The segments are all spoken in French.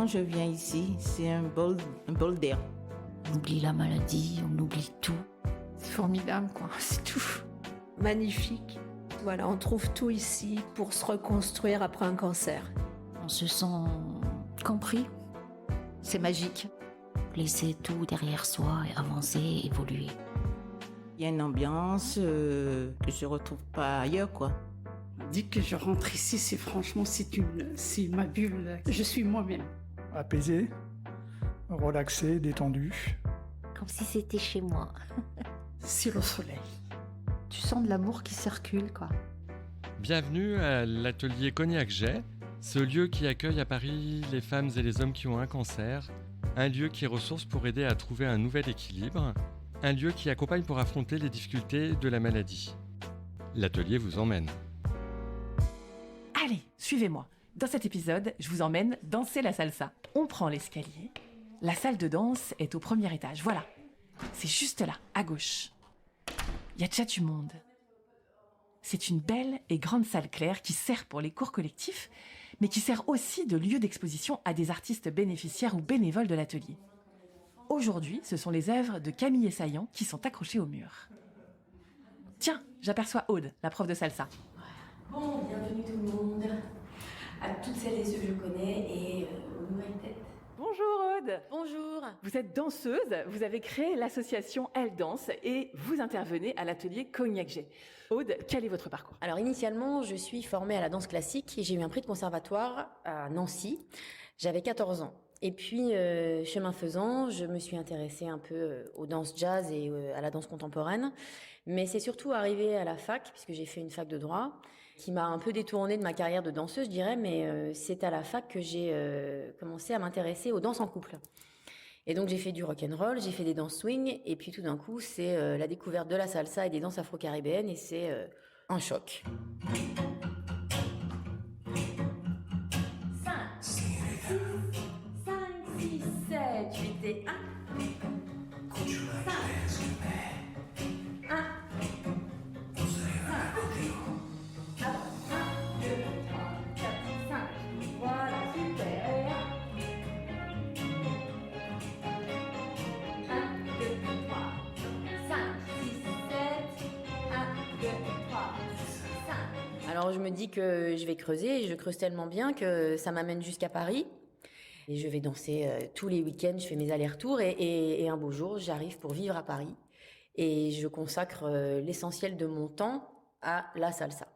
Quand je viens ici, c'est un bol d'air. On oublie la maladie, on oublie tout. C'est formidable, quoi, c'est tout. Magnifique. Voilà, on trouve tout ici pour se reconstruire après un cancer. On se sent compris. C'est magique. Laisser tout derrière soi et avancer, évoluer. Il y a une ambiance que je retrouve pas ailleurs, quoi. Dès que je rentre ici, c'est ma bulle. Je suis moi-même. Apaisé, relaxé, détendu. Comme si c'était chez moi. C'est le soleil. Tu sens de l'amour qui circule, quoi. Bienvenue à l'atelier Cognac-Jet, ce lieu qui accueille à Paris les femmes et les hommes qui ont un cancer, un lieu qui ressource pour aider à trouver un nouvel équilibre, un lieu qui accompagne pour affronter les difficultés de la maladie. L'atelier vous emmène. Allez, suivez-moi. Dans cet épisode, je vous emmène danser la salsa. On prend l'escalier. La salle de danse est au premier étage, voilà. C'est juste là, à gauche. Il y a déjà du monde. C'est une belle et grande salle claire qui sert pour les cours collectifs, mais qui sert aussi de lieu d'exposition à des artistes bénéficiaires ou bénévoles de l'atelier. Aujourd'hui, ce sont les œuvres de Camille Essaillant qui sont accrochées au mur. Tiens, j'aperçois Aude, la prof de salsa. Bon, bienvenue tout le monde, à toutes celles et ceux que je connais et aux nouvelles têtes. Bonjour Aude. Bonjour. Vous êtes danseuse, vous avez créé l'association Elle Danse et vous intervenez à l'atelier Cognac-Jet. Aude, quel est votre parcours ? Alors initialement, je suis formée à la danse classique et j'ai eu un prix de conservatoire à Nancy. J'avais 14 ans. Et puis, chemin faisant, je me suis intéressée un peu aux danses jazz et à la danse contemporaine. Mais c'est surtout arrivé à la fac, puisque j'ai fait une fac de droit, qui m'a un peu détournée de ma carrière de danseuse, je dirais, mais c'est à la fac que j'ai commencé à m'intéresser aux danses en couple. Et donc j'ai fait du rock'n'roll, j'ai fait des danses swing, et puis tout d'un coup, c'est la découverte de la salsa et des danses afro-caribéennes, et c'est un choc. 7, 8 et 1. 5, 1, 5, 2, 3, 4, 5. Voilà, super. 1, 2, 3, 5, 6, 7. 1, 2, 3, 5. Alors je me dis que je vais creuser, et je creuse tellement bien que ça m'amène jusqu'à Paris. Et je vais danser tous les week-ends, je fais mes allers-retours et un beau jour, j'arrive pour vivre à Paris et je consacre l'essentiel de mon temps à la salsa.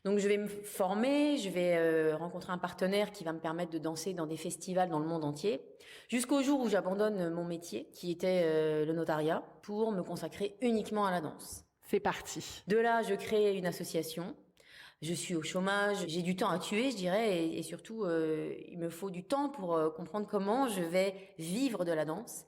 Donc je vais me former, je vais rencontrer un partenaire qui va me permettre de danser dans des festivals dans le monde entier, jusqu'au jour où j'abandonne mon métier, qui était le notariat, pour me consacrer uniquement à la danse. C'est parti. De là, je crée une association. Je suis au chômage, j'ai du temps à tuer, je dirais, et surtout, il me faut du temps pour comprendre comment je vais vivre de la danse.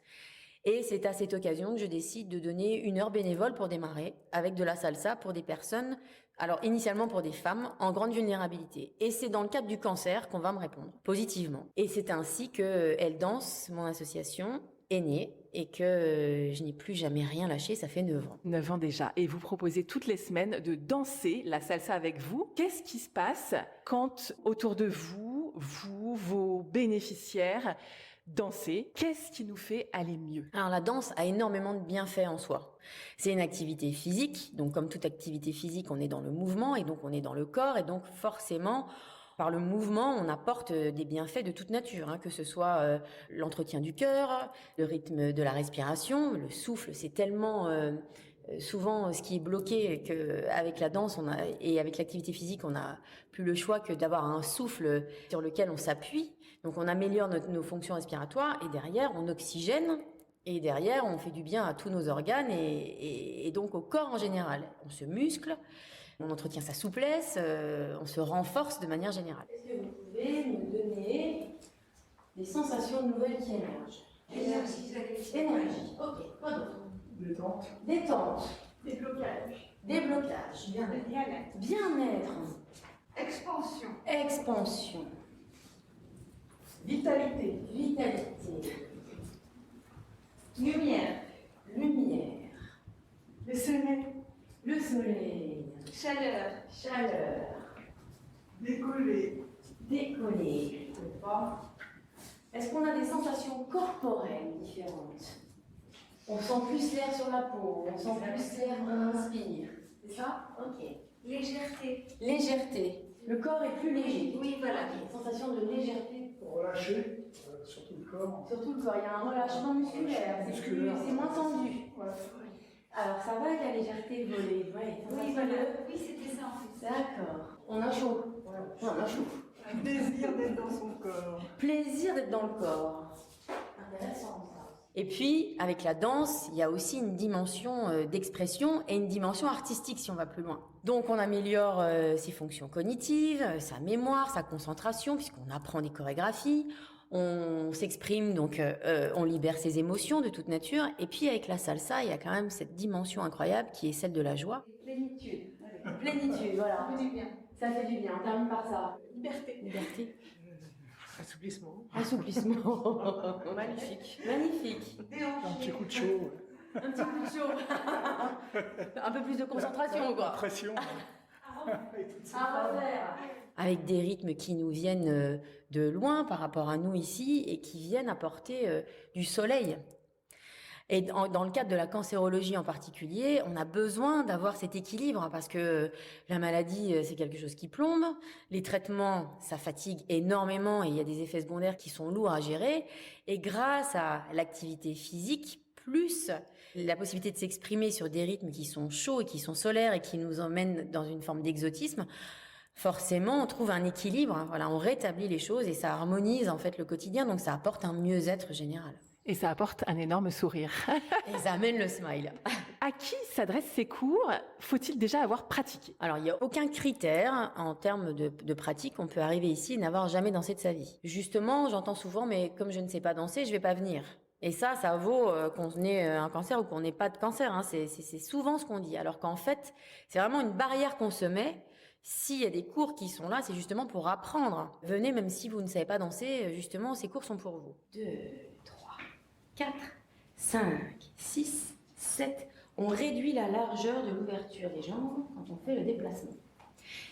Et c'est à cette occasion que je décide de donner 1 heure bénévole pour démarrer, avec de la salsa pour des personnes, alors initialement pour des femmes, en grande vulnérabilité. Et c'est dans le cadre du cancer qu'on va me répondre positivement. Et c'est ainsi que Elle Danse, mon association, est née et que je n'ai plus jamais rien lâché, ça fait 9 ans. 9 ans déjà. Et vous proposez toutes les semaines de danser la salsa avec vous. Qu'est-ce qui se passe quand autour de vous, vos bénéficiaires, dansez? Qu'est-ce qui nous fait aller mieux? Alors la danse a énormément de bienfaits en soi. C'est une activité physique, donc comme toute activité physique, on est dans le mouvement et donc on est dans le corps et donc forcément, par le mouvement, on apporte des bienfaits de toute nature, que ce soit l'entretien du cœur, le rythme de la respiration, le souffle, c'est tellement souvent ce qui est bloqué que avec la danse et avec l'activité physique, on n'a plus le choix que d'avoir un souffle sur lequel on s'appuie. Donc on améliore nos fonctions respiratoires et derrière on oxygène. Et derrière, on fait du bien à tous nos organes et donc au corps en général. On se muscle, on entretient sa souplesse, on se renforce de manière générale. Est-ce que vous pouvez me donner des sensations nouvelles qui émergent? Énergie. Ok, quoi d'autre? Détente. Détente. Déblocage. Déblocage. Bien-être. Bien-être. Expansion. Expansion. Vitalité. Vitalité. Lumière. Lumière. Le soleil. Le soleil. Chaleur. Chaleur. Décoller. Décoller. Le pas. Est-ce qu'on a des sensations corporelles différentes? On sent plus l'air sur la peau, on sent plus l'air quand on inspire. C'est ça? Ok. Légèreté. Légèreté. Le corps est plus léger. Oui, voilà. Ok. Sensation de légèreté. Relâcher, surtout le corps. Surtout le corps, il y a un relâchement musculaire. C'est moins tendu. Voilà. Alors ça va avec la légèreté volée. Ouais. Oui, voilà. Oui, c'était ça en fait. D'accord. On a chaud. On a chaud. Plaisir d'être dans son corps. Plaisir d'être dans le corps. Intéressant ça. Et puis, avec la danse, il y a aussi une dimension d'expression et une dimension artistique si on va plus loin. Donc, on améliore ses fonctions cognitives, sa mémoire, sa concentration, puisqu'on apprend des chorégraphies, on s'exprime, donc on libère ses émotions de toute nature. Et puis, avec la salsa, il y a quand même cette dimension incroyable qui est celle de la joie. Plénitude. Plénitude, voilà. Ça fait du bien. Ça fait du bien, on termine par ça. Liberté. Liberté. Assouplissement. Assouplissement. Magnifique. Magnifique. Un petit coup de chaud. Un petit coup de chaud. Un peu plus de concentration, quoi. Pression. À refaire. Avec des rythmes qui nous viennent de loin par rapport à nous ici et qui viennent apporter du soleil. Et dans le cadre de la cancérologie en particulier, on a besoin d'avoir cet équilibre parce que la maladie, c'est quelque chose qui plombe. Les traitements, ça fatigue énormément et il y a des effets secondaires qui sont lourds à gérer. Et grâce à l'activité physique, plus la possibilité de s'exprimer sur des rythmes qui sont chauds et qui sont solaires et qui nous emmènent dans une forme d'exotisme, forcément, on trouve un équilibre. Voilà, on rétablit les choses et ça harmonise en fait le quotidien. Donc ça apporte un mieux-être général. Et ça apporte un énorme sourire. Et ça amène le smile. À qui s'adressent ces cours? Faut-il déjà avoir pratiqué? Alors, il n'y a aucun critère en termes de pratique. On peut arriver ici et n'avoir jamais dansé de sa vie. Justement, j'entends souvent, mais comme je ne sais pas danser, je vais pas venir. Et ça vaut qu'on ait un cancer ou qu'on n'ait pas de cancer. Hein. C'est souvent ce qu'on dit. Alors qu'en fait, c'est vraiment une barrière qu'on se met. S'il y a des cours qui sont là, c'est justement pour apprendre. Venez, même si vous ne savez pas danser, justement, ces cours sont pour vous. 2, 3, 4, 5, 6, 7. On réduit la largeur de l'ouverture des jambes quand on fait le déplacement.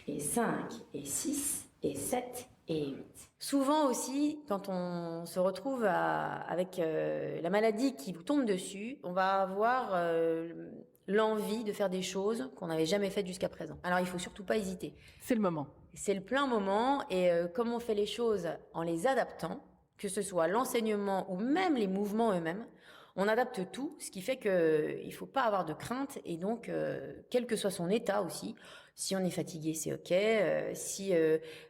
Et 5, et 6, et 7, et 8. Souvent aussi, quand on se retrouve avec la maladie qui vous tombe dessus, on va avoir l'envie de faire des choses qu'on n'avait jamais faites jusqu'à présent. Alors il faut surtout pas hésiter. C'est le moment. C'est le plein moment et comme on fait les choses en les adaptant, que ce soit l'enseignement ou même les mouvements eux-mêmes, on adapte tout, ce qui fait qu'il ne faut pas avoir de crainte et donc, quel que soit son état aussi, si on est fatigué, c'est OK, si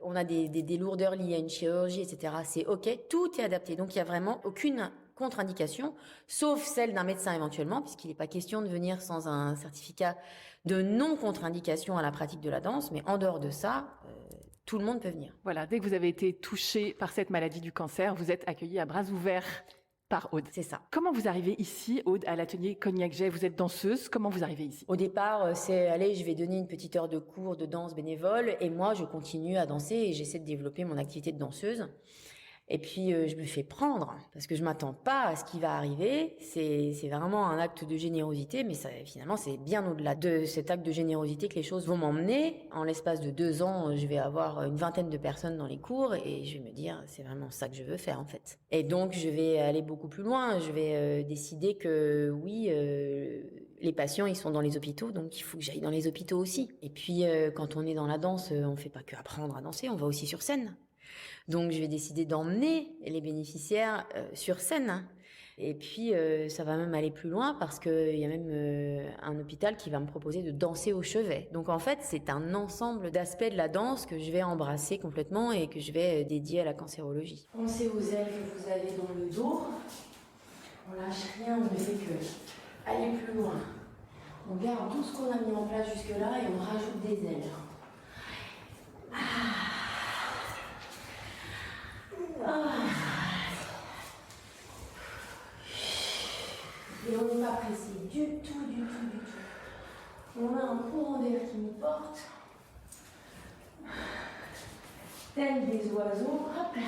on a des lourdeurs liées à une chirurgie, etc., c'est OK, tout est adapté. Donc, il n'y a vraiment aucune contre-indication, sauf celle d'un médecin éventuellement, puisqu'il n'est pas question de venir sans un certificat de non-contre-indication à la pratique de la danse, mais en dehors de ça, tout le monde peut venir. Voilà, dès que vous avez été touché par cette maladie du cancer, vous êtes accueilli à bras ouverts par Aude. C'est ça. Comment vous arrivez ici, Aude, à l'atelier Cognac-Jet? Vous êtes danseuse, comment vous arrivez ici? Au départ, c'est, allez, je vais donner une petite heure de cours de danse bénévole et moi, je continue à danser et j'essaie de développer mon activité de danseuse. Et puis, je me fais prendre parce que je m'attends pas à ce qui va arriver. C'est vraiment un acte de générosité, mais ça, finalement, c'est bien au-delà de cet acte de générosité que les choses vont m'emmener. En l'espace de 2 ans, je vais avoir une vingtaine de personnes dans les cours et je vais me dire, c'est vraiment ça que je veux faire, en fait. Et donc, je vais aller beaucoup plus loin. Je vais décider que, oui, les patients, ils sont dans les hôpitaux, donc il faut que j'aille dans les hôpitaux aussi. Et puis, quand on est dans la danse, on fait pas que apprendre à danser, on va aussi sur scène. Donc, je vais décider d'emmener les bénéficiaires sur scène. Et puis, ça va même aller plus loin parce qu'il y a même un hôpital qui va me proposer de danser au chevet. Donc, en fait, c'est un ensemble d'aspects de la danse que je vais embrasser complètement et que je vais dédier à la cancérologie. Pensez aux ailes que vous avez dans le dos. On lâche rien, on ne fait que aller plus loin. On garde tout ce qu'on a mis en place jusque-là et on rajoute des ailes. Et on n'est pas pressé du tout. On a un courant d'air qui nous porte. Tels des oiseaux. Hop là.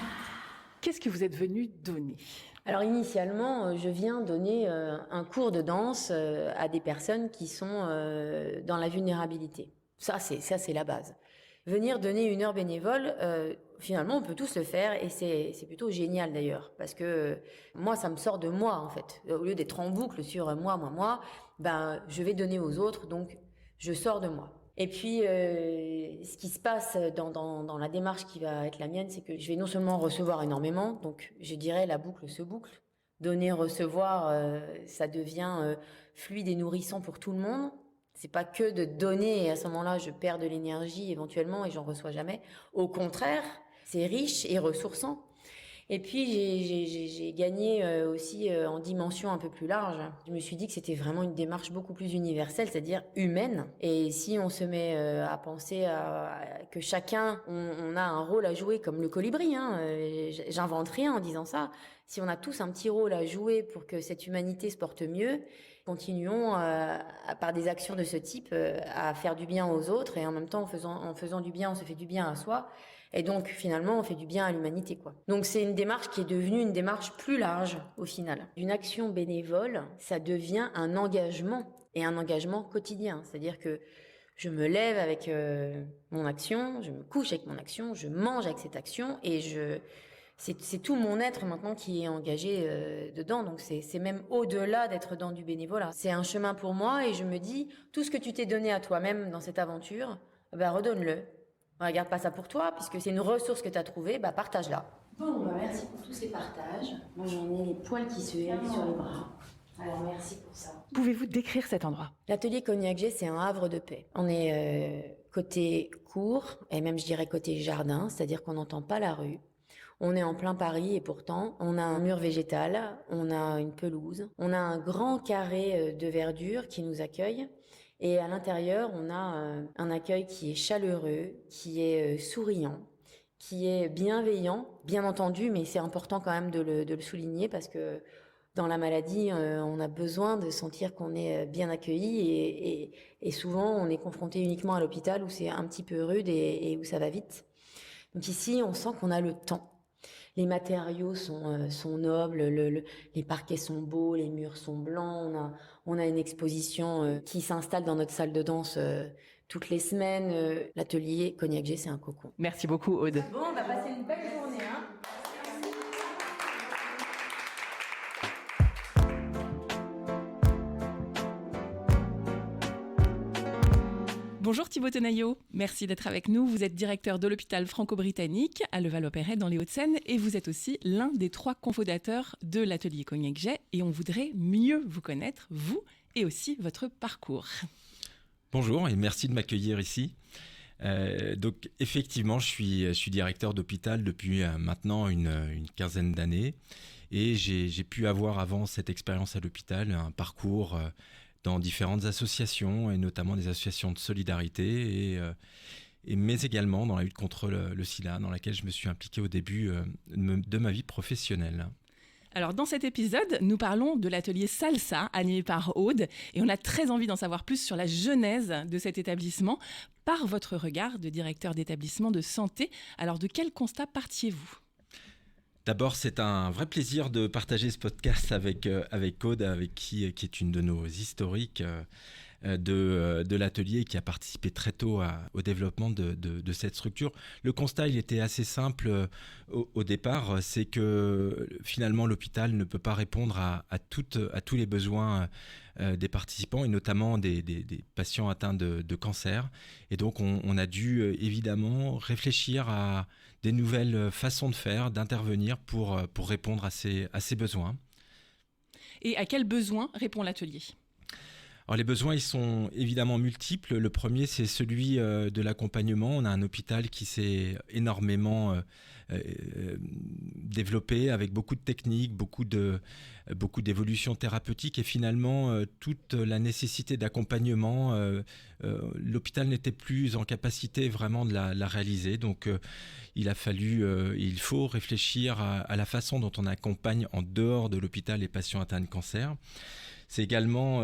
Qu'est-ce que vous êtes venu donner? Alors initialement, je viens donner un cours de danse à des personnes qui sont dans la vulnérabilité. Ça, c'est la base. venir donner 1 heure bénévole, finalement, on peut tous le faire et c'est plutôt génial d'ailleurs parce que moi, ça me sort de moi en fait. Au lieu d'être en boucle sur moi, je vais donner aux autres, donc je sors de moi. Et puis, ce qui se passe dans la démarche qui va être la mienne, c'est que je vais non seulement recevoir énormément, donc je dirais la boucle se boucle. Donner, recevoir, ça devient fluide et nourrissant pour tout le monde. C'est pas que de donner et à ce moment-là, je perds de l'énergie éventuellement et j'en reçois jamais. Au contraire, c'est riche et ressourçant. Et puis, j'ai gagné aussi en dimension un peu plus large. Je me suis dit que c'était vraiment une démarche beaucoup plus universelle, c'est-à-dire humaine. Et si on se met à penser que chacun, on a un rôle à jouer comme le colibri, j'invente rien en disant ça. Si on a tous un petit rôle à jouer pour que cette humanité se porte mieux, continuons par des actions de ce type à faire du bien aux autres et en même temps en faisant du bien, on se fait du bien à soi. Et donc, finalement, on fait du bien à l'humanité, quoi. Donc, c'est une démarche qui est devenue une démarche plus large, au final. Une action bénévole, ça devient un engagement, et un engagement quotidien. C'est-à-dire que je me lève avec mon action, je me couche avec mon action, je mange avec cette action, et c'est tout mon être maintenant qui est engagé dedans. Donc, c'est même au-delà d'être dans du bénévolat. C'est un chemin pour moi, et je me dis, tout ce que tu t'es donné à toi-même dans cette aventure, redonne-le. Regarde pas ça pour toi, puisque c'est une ressource que tu as trouvée, partage-la. Bon, merci pour tous ces partages. Moi, j'en ai les poils qui se hérissent sur les bras. Alors, merci pour ça. Pouvez-vous décrire cet endroit ? L'atelier Cognac G, c'est un havre de paix. On est côté cour, et même je dirais côté jardin, c'est-à-dire qu'on n'entend pas la rue. On est en plein Paris et pourtant, on a un mur végétal, on a une pelouse, on a un grand carré de verdure qui nous accueille. Et à l'intérieur, on a un accueil qui est chaleureux, qui est souriant, qui est bienveillant, bien entendu, mais c'est important quand même de le souligner parce que dans la maladie, on a besoin de sentir qu'on est bien accueilli et souvent, on est confronté uniquement à l'hôpital où c'est un petit peu rude et où ça va vite. Donc ici, on sent qu'on a le temps. Les matériaux sont nobles, les parquets sont beaux, les murs sont blancs. On a une exposition qui s'installe dans notre salle de danse toutes les semaines. L'atelier Cognac G, c'est un cocon. Merci beaucoup, Aude. Bon, on va passer une belle journée. Bonjour Thibaut Tenaillot, merci d'être avec nous. Vous êtes directeur de l'hôpital franco-britannique à Levallois-Perret dans les Hauts-de-Seine et vous êtes aussi l'un des 3 cofondateurs de l'atelier Cognac G et on voudrait mieux vous connaître, vous et aussi votre parcours. Bonjour et merci de m'accueillir ici. Donc effectivement, je suis directeur d'hôpital depuis maintenant une quinzaine d'années et j'ai pu avoir avant cette expérience à l'hôpital un parcours dans différentes associations et notamment des associations de solidarité mais également dans la lutte contre le sida dans laquelle je me suis impliqué au début de ma vie professionnelle. Alors dans cet épisode, nous parlons de l'atelier Salsa animé par Aude et on a très envie d'en savoir plus sur la genèse de cet établissement par votre regard de directeur d'établissement de santé. Alors de quel constat partiez-vous ? D'abord, c'est un vrai plaisir de partager ce podcast avec Aude, qui est une de nos historiques de l'atelier, qui a participé très tôt au développement de cette structure. Le constat, il était assez simple au départ, c'est que finalement l'hôpital ne peut pas répondre à tous les besoins des participants et notamment des patients atteints de cancer. Et donc on a dû évidemment réfléchir à des nouvelles façons de faire, d'intervenir pour répondre à ces besoins. Et à quels besoins répond l'atelier ? Alors les besoins, ils sont évidemment multiples. Le premier, c'est celui de l'accompagnement. On a un hôpital qui s'est énormément développé avec beaucoup de techniques, beaucoup d'évolutions thérapeutiques et finalement toute la nécessité d'accompagnement, l'hôpital n'était plus en capacité vraiment de la réaliser. Donc il faut réfléchir à la façon dont on accompagne en dehors de l'hôpital les patients atteints de cancer. C'est également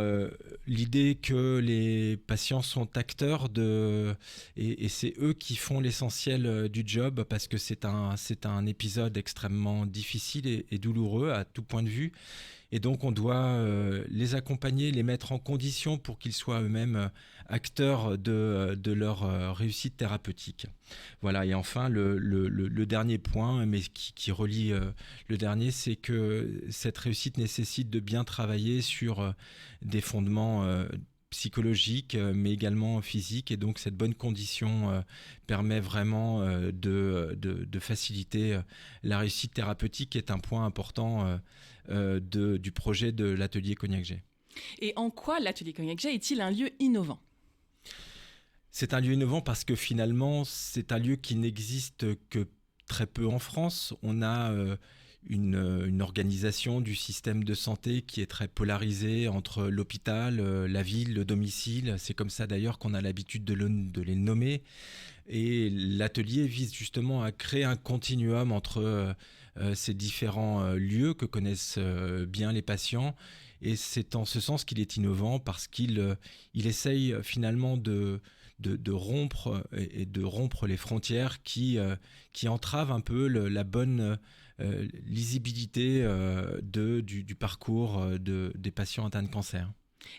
l'idée que les patients sont acteurs et c'est eux qui font l'essentiel du job parce que c'est un épisode extrêmement difficile et douloureux à tout point de vue. Et donc, on doit les accompagner, les mettre en condition pour qu'ils soient eux-mêmes acteurs de leur réussite thérapeutique. Voilà. Et enfin, le dernier point, mais qui relie le dernier, c'est que cette réussite nécessite de bien travailler sur des fondements psychologiques, mais également physiques. Et donc, cette bonne condition permet vraiment de faciliter la réussite thérapeutique, qui est un point important du projet de l'atelier Cognac-J. Et en quoi l'atelier Cognac-J est-il un lieu innovant ? C'est un lieu innovant parce que finalement, c'est un lieu qui n'existe que très peu en France. On a une organisation du système de santé qui est très polarisée entre l'hôpital, la ville, le domicile. C'est comme ça d'ailleurs qu'on a l'habitude de les nommer. Et l'atelier vise justement à créer un continuum entre ces différents lieux que connaissent bien les patients. Et c'est en ce sens qu'il est innovant parce qu'il essaye finalement de rompre et de rompre les frontières qui entravent un peu la bonne lisibilité du parcours des patients atteints de cancer.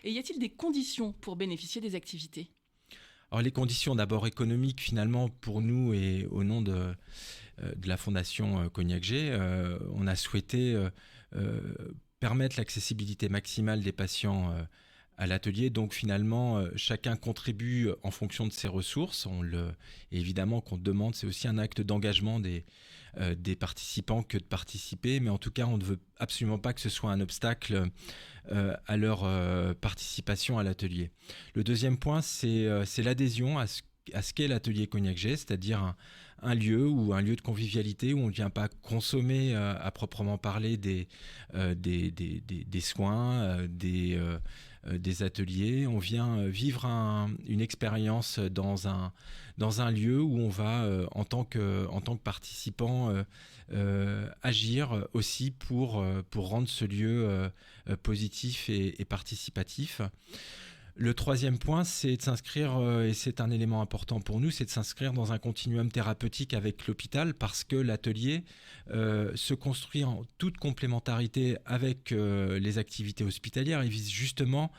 Et y a-t-il des conditions pour bénéficier des activités ? Alors les conditions d'abord économiques finalement pour nous et au nom de la Fondation Cognac-J, on a souhaité permettre l'accessibilité maximale des patients à l'atelier. Donc finalement, chacun contribue en fonction de ses ressources. Et évidemment qu'on demande, c'est aussi un acte d'engagement des participants que de participer. Mais en tout cas, on ne veut absolument pas que ce soit un obstacle à leur participation à l'atelier. Le deuxième point, c'est l'adhésion à ce qu'est l'atelier Cognac-J, c'est-à-dire un lieu de convivialité où on ne vient pas consommer à proprement parler des soins, des ateliers. On vient vivre une expérience dans un lieu où on va, en tant que participant, agir aussi pour rendre ce lieu positif et participatif. Le troisième point, c'est de s'inscrire, et c'est un élément important pour nous, c'est de s'inscrire dans un continuum thérapeutique avec l'hôpital parce que l'atelier se construit en toute complémentarité avec les activités hospitalières et vise justement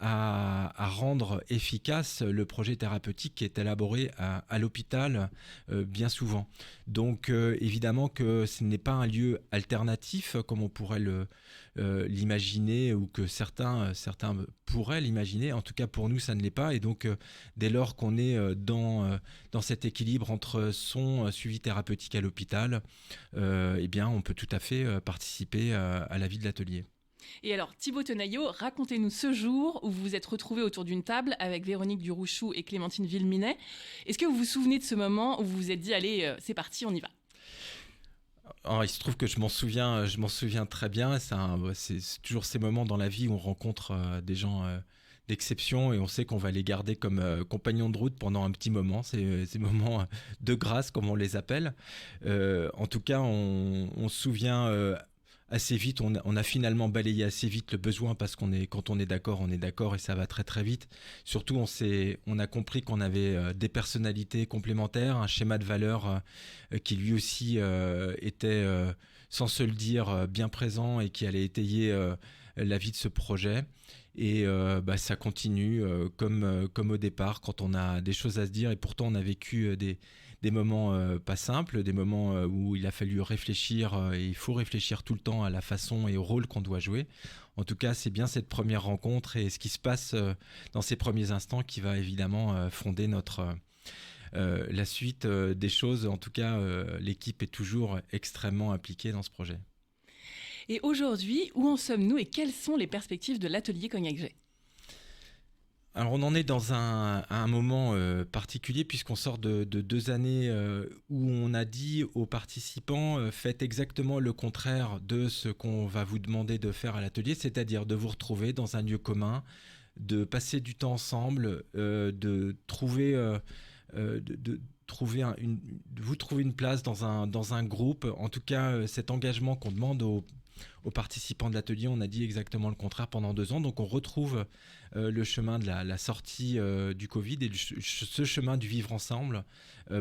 à rendre efficace le projet thérapeutique qui est élaboré à l'hôpital bien souvent. Donc évidemment que ce n'est pas un lieu alternatif comme on pourrait l'imaginer ou que certains pourraient l'imaginer. En tout cas pour nous ça ne l'est pas et donc dès lors qu'on est dans cet équilibre entre son suivi thérapeutique à l'hôpital, eh bien on peut tout à fait participer à la vie de l'atelier. Et alors, Thibaut Tenaillot, racontez-nous ce jour où vous vous êtes retrouvés autour d'une table avec Véronique Durouchou et Clémentine Villeminet. Est-ce que vous vous souvenez de ce moment où vous vous êtes dit « Allez, c'est parti, on y va ». Alors, il se trouve que je m'en souviens très bien. C'est toujours ces moments dans la vie où on rencontre des gens d'exception et on sait qu'on va les garder comme compagnons de route pendant un petit moment. C'est ces moments de grâce, comme on les appelle. En tout cas, on se souvient assez vite, on a finalement balayé assez vite le besoin parce quand on est d'accord et ça va très très vite. Surtout, on a compris qu'on avait des personnalités complémentaires, un schéma de valeurs qui lui aussi était, sans se le dire, bien présent et qui allait étayer la vie de ce projet. Et ça continue comme au départ quand on a des choses à se dire et pourtant on a vécu des moments pas simples, des moments où il a fallu réfléchir et il faut réfléchir tout le temps à la façon et au rôle qu'on doit jouer. En tout cas, c'est bien cette première rencontre et ce qui se passe dans ces premiers instants qui va évidemment fonder la suite des choses. En tout cas, l'équipe est toujours extrêmement impliquée dans ce projet. Et aujourd'hui, où en sommes-nous et quelles sont les perspectives de l'atelier Cognac-J ? Alors on en est à un moment particulier puisqu'on sort de 2 années où on a dit aux participants faites exactement le contraire de ce qu'on va vous demander de faire à l'atelier, c'est-à-dire de vous retrouver dans un lieu commun, de passer du temps ensemble, de vous trouver une place dans un groupe. En tout cas, cet engagement qu'on demande aux participants de l'atelier, on a dit exactement le contraire pendant 2 ans. Donc on retrouve le chemin de la sortie du Covid et ce chemin du vivre ensemble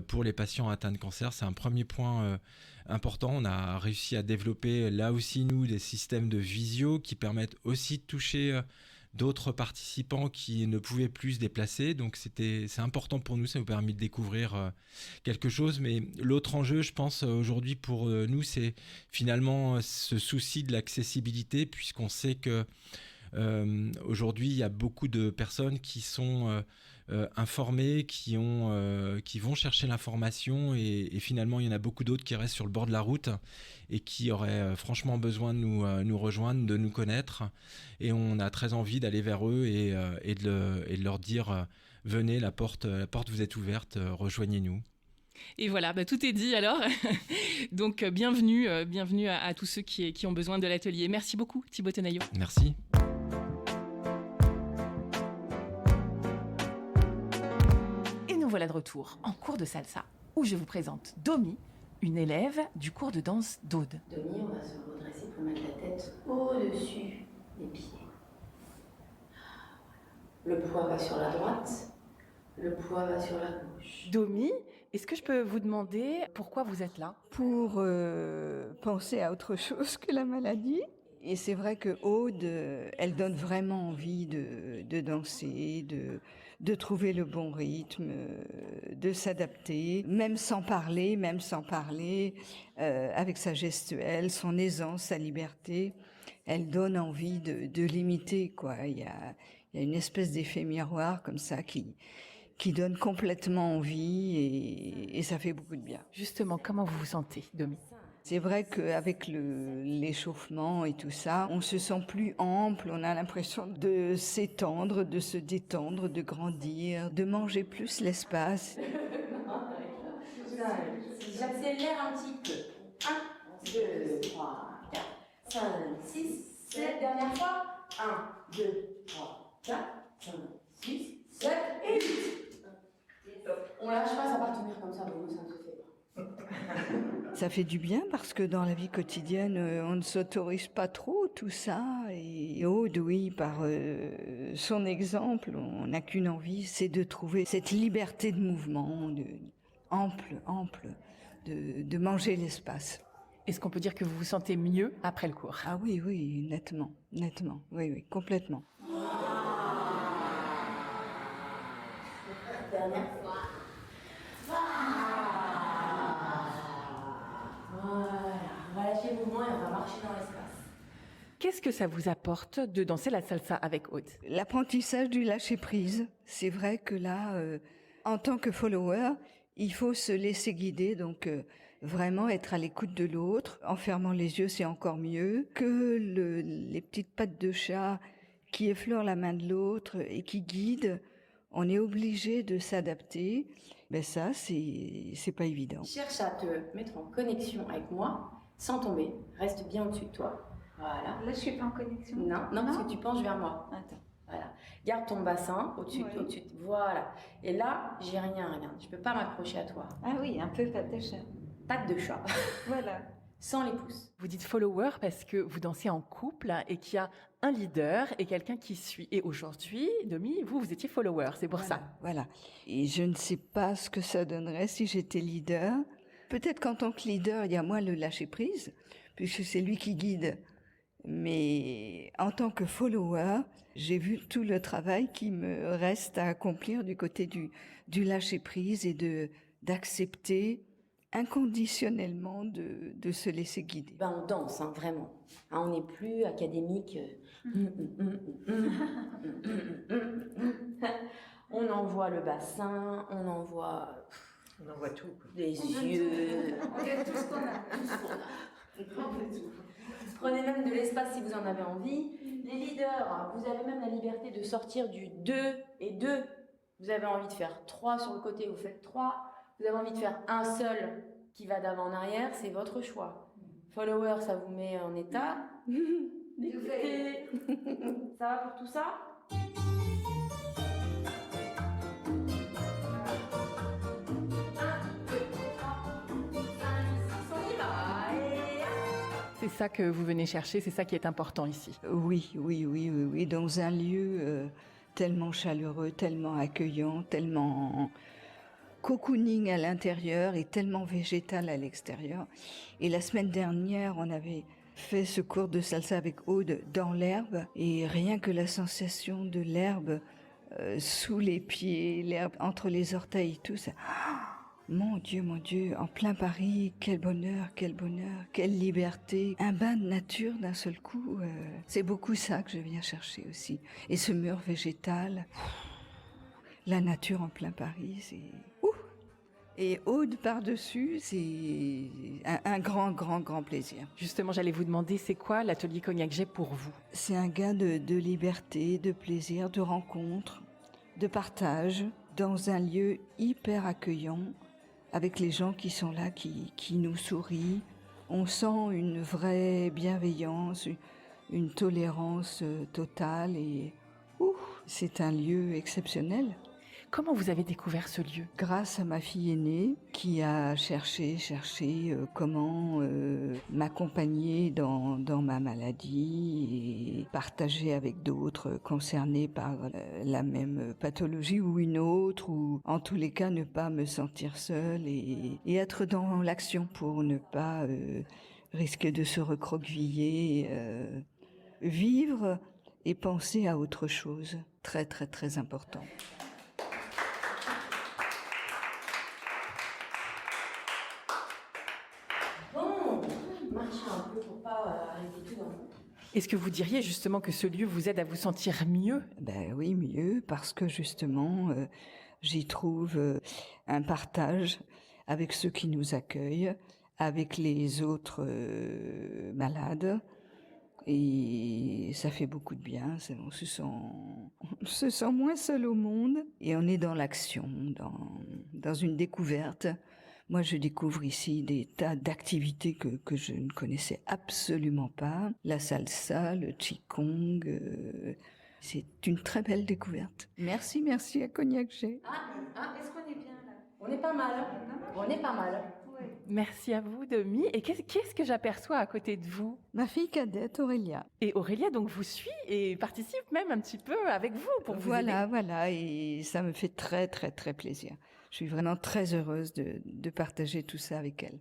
pour les patients atteints de cancer. C'est un premier point important. On a réussi à développer là aussi, nous, des systèmes de visio qui permettent aussi de toucher d'autres participants qui ne pouvaient plus se déplacer. Donc c'est important pour nous, ça nous permet de découvrir quelque chose. Mais l'autre enjeu, je pense, aujourd'hui pour nous, c'est finalement ce souci de l'accessibilité, puisqu'on sait que aujourd'hui, il y a beaucoup de personnes qui sont informés, qui vont chercher l'information et finalement il y en a beaucoup d'autres qui restent sur le bord de la route et qui auraient franchement besoin de nous rejoindre, de nous connaître, et on a très envie d'aller vers eux et de leur dire venez, la porte vous est ouverte, rejoignez-nous. Et voilà, tout est dit alors. Donc bienvenue à tous ceux qui ont besoin de l'atelier. Merci beaucoup Thibaut Tenaillot. Merci. Voilà de retour en cours de salsa, où je vous présente Domi, une élève du cours de danse d'Aude. Domi, on va se redresser pour mettre la tête au-dessus des pieds. Le poids va sur la droite, le poids va sur la gauche. Domi, est-ce que je peux vous demander pourquoi vous êtes là ? Pour penser à autre chose que la maladie. Et c'est vrai que Aude, elle donne vraiment envie de danser, de trouver le bon rythme, de s'adapter, même sans parler, avec sa gestuelle, son aisance, sa liberté. Elle donne envie de l'imiter, quoi. Il y a une espèce d'effet miroir comme ça qui donne complètement envie et ça fait beaucoup de bien. Justement, comment vous vous sentez, Domi ? C'est vrai qu'avec l'échauffement et tout ça, on se sent plus ample, on a l'impression de s'étendre, de se détendre, de grandir, de manger plus l'espace. J'accélère un petit peu. 1, 2, 3, 4, 5, 6, 7. Dernière fois. 1, 2, 3, 4, 5, 6, 7 et 8. On lâche pas, ça va tenir comme ça, mais ça ne se fait pas. Ça fait du bien parce que dans la vie quotidienne, on ne s'autorise pas trop tout ça. Et Aude, oui, par son exemple, on n'a qu'une envie, c'est de trouver cette liberté de mouvement, ample, de manger l'espace. Est-ce qu'on peut dire que vous vous sentez mieux après le cours ? Ah oui, nettement, oui, complètement. Dernière fois. On va lâcher le mouvement et on va marcher dans l'espace. Qu'est-ce que ça vous apporte de danser la salsa avec Aude ? L'apprentissage du lâcher-prise. C'est vrai que là, en tant que follower, il faut se laisser guider, donc vraiment être à l'écoute de l'autre. En fermant les yeux, c'est encore mieux. Que les petites pattes de chat qui effleurent la main de l'autre et qui guident, on est obligé de s'adapter. Ben ça, c'est pas évident. Cherche à te mettre en connexion avec moi, sans tomber. Reste bien au-dessus de toi. Voilà. Là, je suis pas en connexion. Non, parce que tu penches vers moi. Attends. Voilà. Garde ton bassin au-dessus, au-dessus. Voilà. Et là, j'ai rien, regarde. Je peux pas m'accrocher à toi. Ah oui, un peu patte de chat. Patte de chat. Voilà. Sans les pouces. Vous dites follower parce que vous dansez en couple et qu'il y a un leader et quelqu'un qui suit. Et aujourd'hui, Domi, vous étiez follower, c'est pour ça. Voilà. Et je ne sais pas ce que ça donnerait si j'étais leader. Peut-être qu'en tant que leader, il y a moins le lâcher-prise, puisque c'est lui qui guide. Mais en tant que follower, j'ai vu tout le travail qui me reste à accomplir du côté du lâcher-prise et d'accepter inconditionnellement de se laisser guider. On danse, vraiment. On n'est plus académique. On envoie le bassin, on envoie tout. Les yeux. On fait tout ce qu'on a. Prenez même de l'espace si vous en avez envie. Les leaders, vous avez même la liberté de sortir du 2 et 2. Vous avez envie de faire 3 sur le côté, vous faites 3. Vous avez envie de faire un seul qui va d'avant en arrière, c'est votre choix. Follower, ça vous met en état. D'écouter. Ça va pour tout ça ? C'est ça que vous venez chercher, c'est ça qui est important ici. Oui, dans un lieu tellement chaleureux, tellement accueillant, tellement cocooning à l'intérieur et tellement végétal à l'extérieur. Et la semaine dernière, on avait fait ce cours de salsa avec Aude dans l'herbe, et rien que la sensation de l'herbe sous les pieds, l'herbe entre les orteils, tout ça. Mon Dieu, en plein Paris, quel bonheur, quelle liberté. Un bain de nature d'un seul coup, c'est beaucoup ça que je viens chercher aussi. Et ce mur végétal, la nature en plein Paris, c'est... Et Aude par-dessus, c'est un grand plaisir. Justement, j'allais vous demander, c'est quoi l'atelier Cognac Jet pour vous? C'est un gain de liberté, de plaisir, de rencontre, de partage, dans un lieu hyper accueillant, avec les gens qui sont là, qui nous sourient. On sent une vraie bienveillance, une tolérance totale, et c'est un lieu exceptionnel. Comment vous avez découvert ce lieu? Grâce à ma fille aînée qui a cherché comment m'accompagner dans ma maladie et partager avec d'autres concernés par la même pathologie ou une autre, ou en tous les cas ne pas me sentir seule et être dans l'action pour ne pas risquer de se recroqueviller, vivre et penser à autre chose. Très très très important. Est-ce que vous diriez justement que ce lieu vous aide à vous sentir mieux? Ben oui, mieux, parce que justement, j'y trouve un partage avec ceux qui nous accueillent, avec les autres malades, et ça fait beaucoup de bien. On se sent moins seul au monde, et on est dans l'action, dans une découverte. Moi, je découvre ici des tas d'activités que je ne connaissais absolument pas. La salsa, le qigong, c'est une très belle découverte. Merci à Cognac Jet. Est-ce qu'on est bien là? On est pas mal. On est pas mal. Oui. Merci à vous, Demi. Et qu'est-ce que j'aperçois à côté de vous? Ma fille cadette, Aurélia. Et Aurélia, donc, vous suit et participe même un petit peu avec vous pour vous aider. Voilà, et ça me fait très, très, très plaisir. Je suis vraiment très heureuse de partager tout ça avec elle.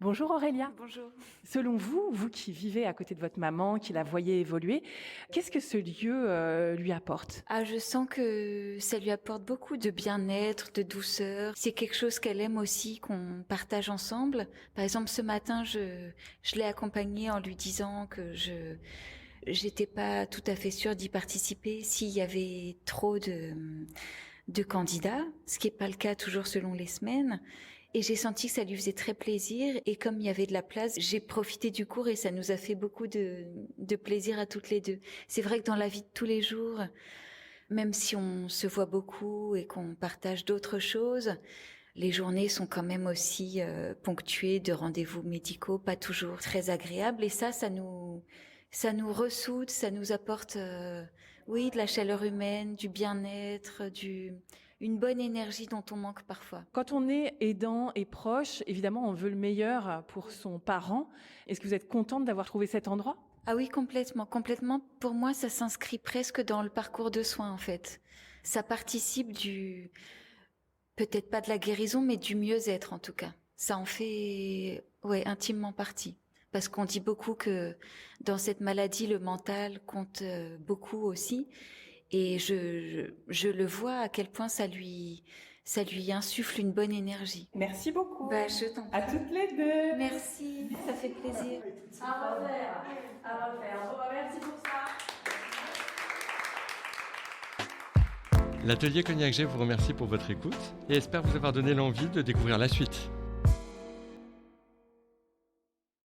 Bonjour Aurélia. Bonjour. Selon vous, vous qui vivez à côté de votre maman, qui la voyez évoluer, qu'est-ce que ce lieu lui apporte? Je sens que ça lui apporte beaucoup de bien-être, de douceur. C'est quelque chose qu'elle aime aussi, qu'on partage ensemble. Par exemple, ce matin, je l'ai accompagnée en lui disant que j'étais pas tout à fait sûre d'y participer s'il y avait trop de candidats, ce qui n'est pas le cas toujours selon les semaines. Et j'ai senti que ça lui faisait très plaisir. Et comme il y avait de la place, j'ai profité du cours et ça nous a fait beaucoup de plaisir à toutes les deux. C'est vrai que dans la vie de tous les jours, même si on se voit beaucoup et qu'on partage d'autres choses, les journées sont quand même aussi ponctuées de rendez-vous médicaux, pas toujours très agréables. Et ça nous ressoude, ça nous apporte de la chaleur humaine, du bien-être, une bonne énergie dont on manque parfois. Quand on est aidant et proche, évidemment, on veut le meilleur pour son parent. Est-ce que vous êtes contente d'avoir trouvé cet endroit? Ah oui, complètement. Pour moi, ça s'inscrit presque dans le parcours de soins, en fait. Ça participe peut-être pas de la guérison, mais du mieux-être, en tout cas. Ça en fait, intimement partie. Parce qu'on dit beaucoup que dans cette maladie, le mental compte beaucoup aussi. Et je le vois à quel point ça lui insuffle une bonne énergie. Merci beaucoup. Je t'en prie. À toutes les deux. Merci, ça fait plaisir. À refaire. Merci pour ça. L'atelier Cognac Jet vous remercie pour votre écoute et espère vous avoir donné l'envie de découvrir la suite.